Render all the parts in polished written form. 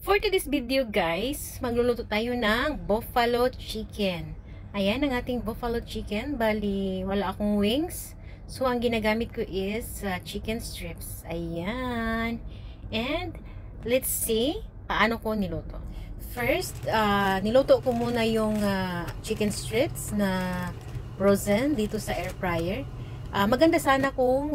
For today's video guys, magluluto tayo ng buffalo chicken. Ayan ang ating buffalo chicken. Bali, wala akong wings. So, ang ginagamit ko is chicken strips. Ayan. And, let's see paano ko niluto. First, niluto ko muna yung chicken strips na frozen dito sa air fryer. Maganda sana kung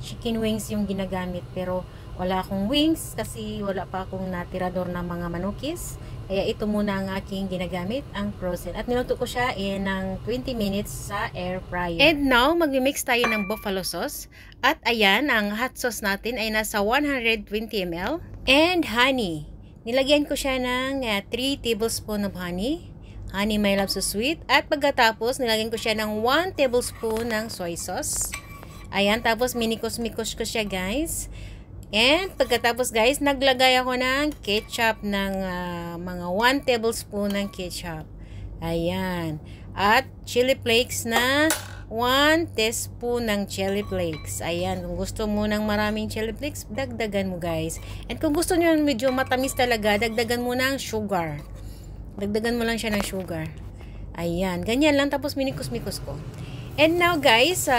chicken wings yung ginagamit, pero wala akong wings kasi wala pa akong natirador ng mga manukis. Kaya ito muna ang aking ginagamit, ang frozen. At niluto ko siya ng 20 minutes sa air fryer. And now, magmi-mix tayo ng buffalo sauce. At ayan, ang hot sauce natin ay nasa 120 ml. And honey. Nilagyan ko siya ng 3 tablespoon of honey. Honey my love so sweet. At pagkatapos, nilagyan ko siya ng 1 tablespoon ng soy sauce. Ayan, tapos minikos-mikos ko siya guys. And pagkatapos guys, naglagay ako ng ketchup ng mga 1 tablespoon ng ketchup. Ayan. At chili flakes na 1 teaspoon ng chili flakes. Ayan. Kung gusto mo ng maraming chili flakes, dagdagan mo guys. And kung gusto nyo medyo matamis talaga, dagdagan mo ng sugar. Dagdagan mo lang siya ng sugar. Ayan. Ganyan lang. Tapos minikos-mikos ko. And now guys,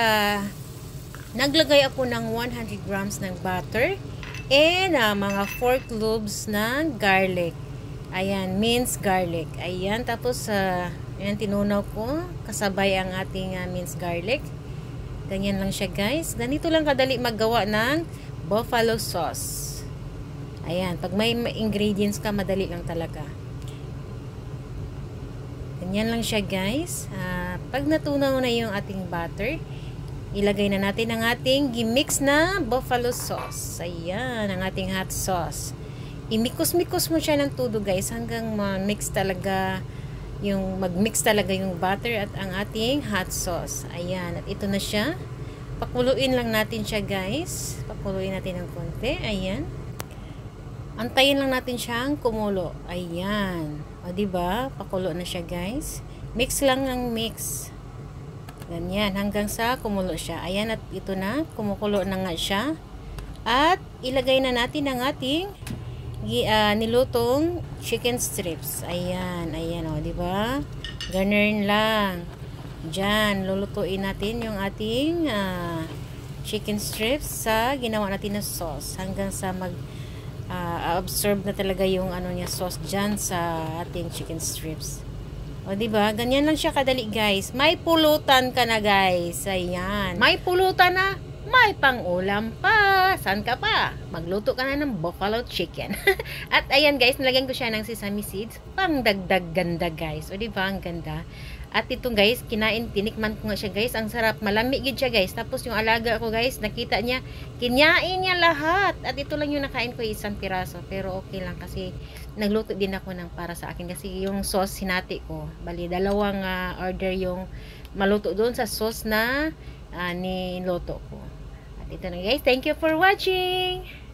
naglagay ako ng 100 grams ng butter and mga 4 cloves ng garlic. Ayan, minced garlic. Ayan, tapos ayan, tinunaw ko kasabay ang ating minced garlic. Ganyan lang siya guys. Ganito lang kadali maggawa ng buffalo sauce. Ayan, pag may ingredients ka, madali lang talaga. Ganyan lang siya guys. Pag natunaw na yung ating butter, ilagay na natin ang ating gimix na buffalo sauce. Ayan, ang ating hot sauce. Imikos-mikos mo siya ng todo guys hanggang ma-mix talaga mag-mix talaga yung butter at ang ating hot sauce. Ayan, at ito na siya. Pakuluin lang natin siya guys. Pakuluin natin ng konti. Ayan. Antayin lang natin siyang kumulo. Ayan. O diba? Pakulo na siya guys. Mix lang ng mix. Ganyan, hanggang sa kumulo siya. Ayan, at ito na, kumukulo na nga siya. At ilagay na natin ang ating nilutong chicken strips. Ayan, ayan o, diba? Ganun lang. Diyan, lulutuin natin yung ating chicken strips sa ginawa natin na sauce. Hanggang sa absorb na talaga yung sauce dyan sa ating chicken strips. O, diba? Ganyan lang siya kadali, guys. May pulutan ka na, guys. Ayan. May pulutan na. May pang-ulam pa. Saan ka pa? Magluto ka na ng buffalo chicken. At ayan, guys. Nilagyan ko siya ng sesame seeds. Pang dagdag ganda, guys. O, diba? Ang ganda. At ito, guys, tinikman ko nga siya, guys. Ang sarap. Malamig gid siya, guys. Tapos yung alaga ko, guys, nakita niya, kinyain niya lahat. At ito lang yung nakain ko, isang piraso. Pero okay lang kasi nagluto din ako ng para sa akin. Kasi yung sauce, hinati ko. Bali, dalawang order yung maluto doon sa sauce na niluto ko. At ito na, guys. Thank you for watching!